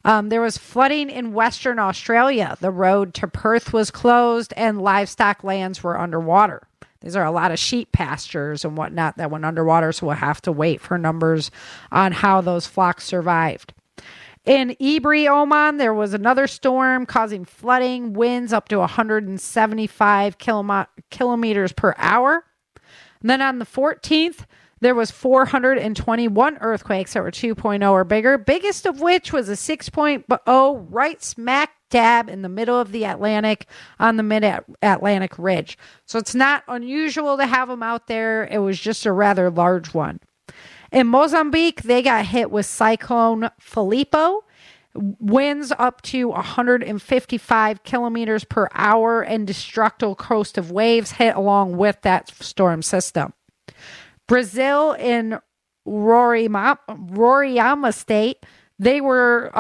There was flooding in Western Australia. The road to Perth was closed and livestock lands were underwater. These are a lot of sheep pastures and whatnot that went underwater, so we'll have to wait for numbers on how those flocks survived. In Ibri, Oman, there was another storm causing flooding, winds up to 175 kilometers per hour. And then on the 14th, there was 421 earthquakes that were 2.0 or bigger, biggest of which was a 6.0 right smack dab in the middle of the Atlantic on the mid-Atlantic ridge. So it's not unusual to have them out there. It was just a rather large one. In Mozambique, they got hit with Cyclone Filippo, winds up to 155 kilometers per hour, and destructive coast of waves hit along with that storm system. Brazil in Roraima State, they were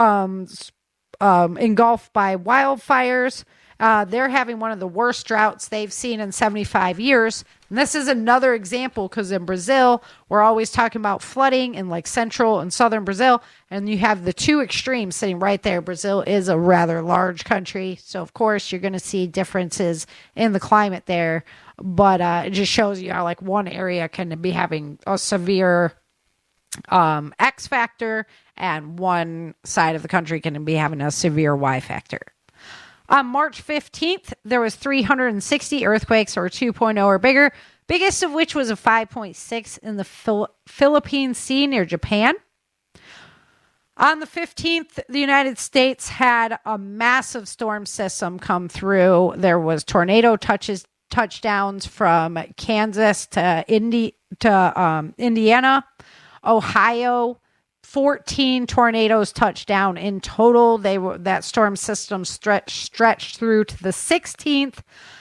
engulfed by wildfires. They're having one of the worst droughts they've seen in 75 years. And this is another example because in Brazil, we're always talking about flooding in like central and southern Brazil. And you have the two extremes sitting right there. Brazil is a rather large country. So, of course, you're going to see differences in the climate there. But it just shows you how like one area can be having a severe X factor and one side of the country can be having a severe Y factor. On March 15th, there was 360 earthquakes or 2.0 or bigger, biggest of which was a 5.6 in the Philippine Sea near Japan. On the 15th, the United States had a massive storm system come through. There was tornado touchdowns from Kansas to Indiana, Ohio. 14 tornadoes touched down in total. That storm system stretched through to the 16th.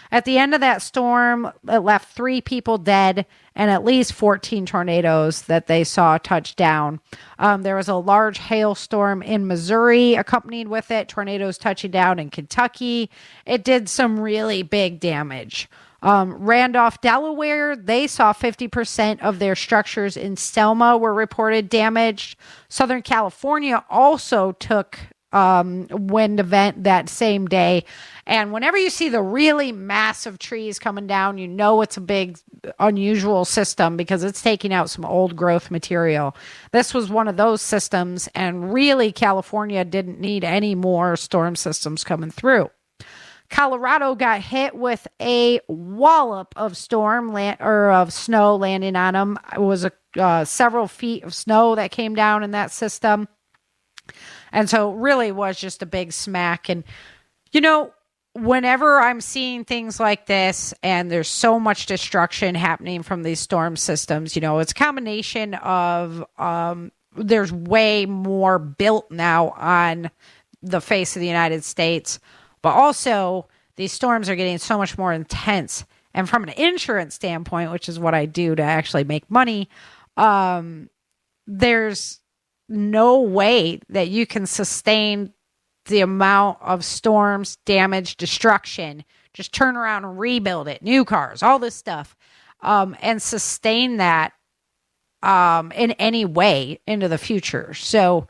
At the end of that storm, it left 3 people dead and at least 14 tornadoes that they saw touch down. There was a large hailstorm in Missouri accompanied with it, tornadoes touching down in Kentucky. It did some really big damage. Randolph, Delaware, they saw 50% of their structures in Selma were reported damaged. Southern California also took wind event that same day. And whenever you see the really massive trees coming down, you know it's a big, unusual system because it's taking out some old growth material. This was one of those systems, and really California didn't need any more storm systems coming through. Colorado got hit with a wallop of of snow landing on them. It was several feet of snow that came down in that system. And so it really was just a big smack. And, whenever I'm seeing things like this and there's so much destruction happening from these storm systems, it's a combination of there's way more built now on the face of the United States. But also, these storms are getting so much more intense. And from an insurance standpoint, which is what I do to actually make money, there's no way that you can sustain the amount of storms, damage, destruction. Just turn around and rebuild it. New cars, all this stuff. And sustain that in any way into the future. So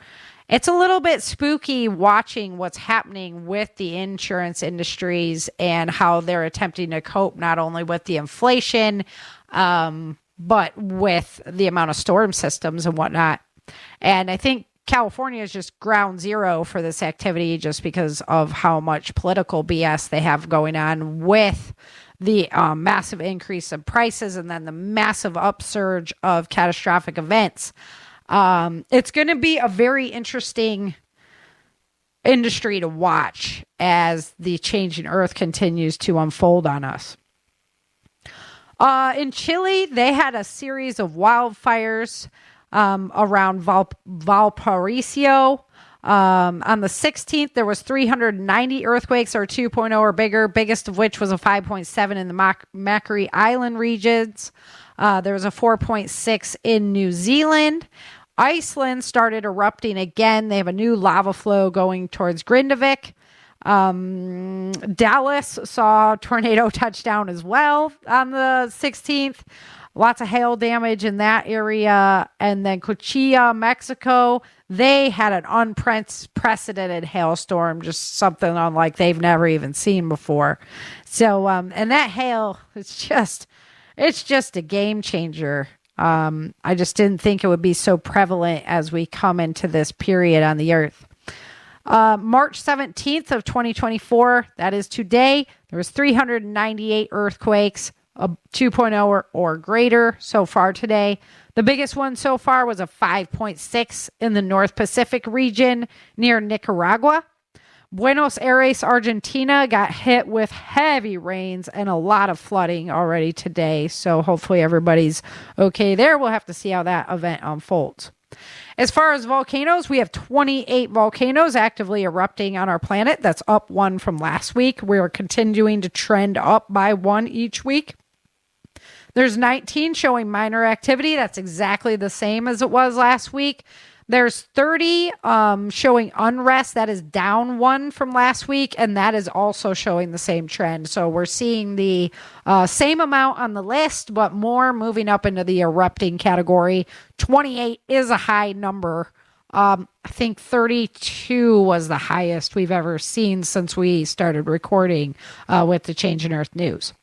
it's a little bit spooky watching what's happening with the insurance industries and how they're attempting to cope not only with the inflation, but with the amount of storm systems and whatnot. And I think California is just ground zero for this activity just because of how much political BS they have going on with the massive increase in prices and then the massive upsurge of catastrophic events. It's going to be a very interesting industry to watch as the changing earth continues to unfold on us. In Chile, they had a series of wildfires. around Valparaiso. On the 16th, there was 390 earthquakes or 2.0 or bigger, biggest of which was a 5.7 in the Macquarie Island regions. There was a 4.6 in New Zealand. Iceland started erupting again. They have a new lava flow going towards Grindavik. Dallas saw tornado touchdown as well on the 16th. Lots of hail damage in that area. And then Coachella, Mexico, they had an unprecedented hailstorm, just something unlike they've never even seen before. So, and that hail, it's just a game changer. I just didn't think it would be so prevalent as we come into this period on the earth. March 17th of 2024, that is today, there was 398 earthquakes, 2.0 or greater so far today. The biggest one so far was a 5.6 in the North Pacific region near Nicaragua. Buenos Aires, Argentina got hit with heavy rains and a lot of flooding already today. So hopefully everybody's okay there. We'll have to see how that event unfolds. As far as volcanoes, we have 28 volcanoes actively erupting on our planet. That's up one from last week. We are continuing to trend up by one each week. There's 19 showing minor activity. That's exactly the same as it was last week. There's 30 showing unrest. That is down one from last week, and that is also showing the same trend. So we're seeing the same amount on the list, but more moving up into the erupting category. 28 is a high number. I think 32 was the highest we've ever seen since we started recording with the Change in Earth News.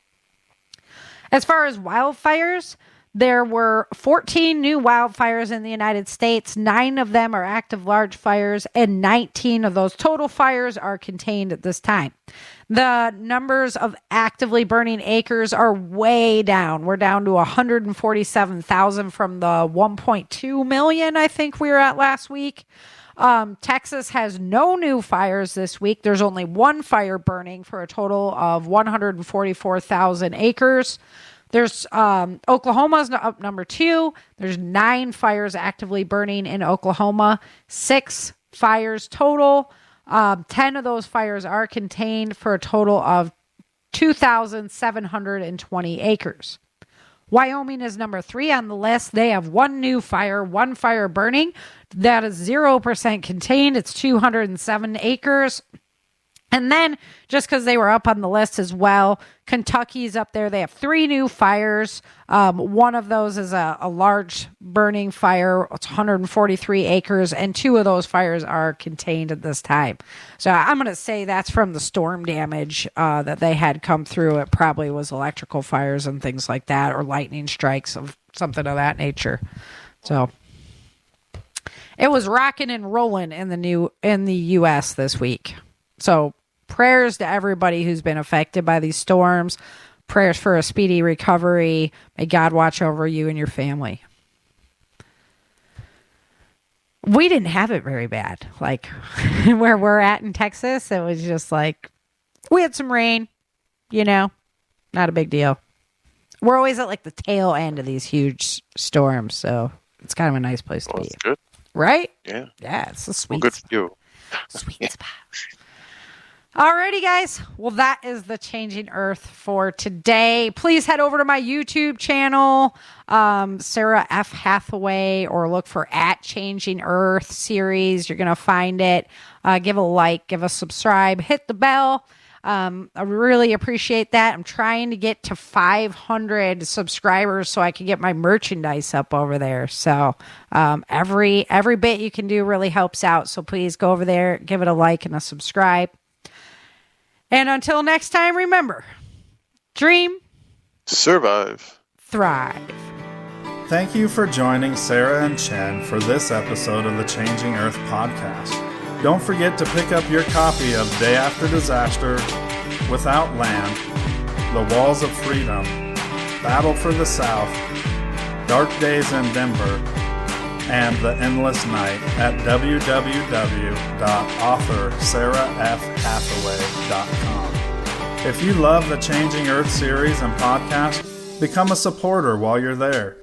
As far as wildfires, there were 14 new wildfires in the United States. 9 of them are active large fires, and 19 of those total fires are contained at this time. The numbers of actively burning acres are way down. We're down to 147,000 from the 1.2 million I think we were at last week. Texas has no new fires this week. There's only one fire burning for a total of 144,000 acres. There's Oklahoma's up number 2. There's 9 fires actively burning in Oklahoma, 6 fires total. 10 of those fires are contained for a total of 2,720 acres. Wyoming is number 3 on the list. They have one new fire, one fire burning. That is 0% contained. It's 207 acres. And then, just because they were up on the list as well, Kentucky's up there. They have 3 new fires. One of those is a large burning fire. It's 143 acres, and 2 of those fires are contained at this time. So I'm going to say that's from the storm damage that they had come through. It probably was electrical fires and things like that, or lightning strikes of something of that nature. So it was rocking and rolling in the U.S. this week. So prayers to everybody who's been affected by these storms. Prayers for a speedy recovery. May God watch over you and your family. We didn't have it very bad. Like where we're at in Texas, it was just like, we had some rain, not a big deal. We're always at like the tail end of these huge storms, so it's kind of a nice place to be. That's good. Right? Yeah. Yeah, it's a sweet Good for you. Sweet spot. Alrighty, guys. Well, that is the Changing Earth for today. Please head over to my YouTube channel, Sarah F. Hathaway, or look for @Changing Earth series. You're going to find it. Give a like, give a subscribe, hit the bell. I really appreciate that. I'm trying to get to 500 subscribers so I can get my merchandise up over there. So every bit you can do really helps out. So please go over there, give it a like and a subscribe. And until next time, remember, dream, survive, thrive. Thank you for joining Sarah and Chen for this episode of the Changing Earth podcast. Don't forget to pick up your copy of Day After Disaster, Without Land, The Walls of Freedom, Battle for the South, Dark Days in Denver, and The Endless Night at www.authorSarahFHathaway.com. If you love the Changing Earth series and podcast, become a supporter while you're there.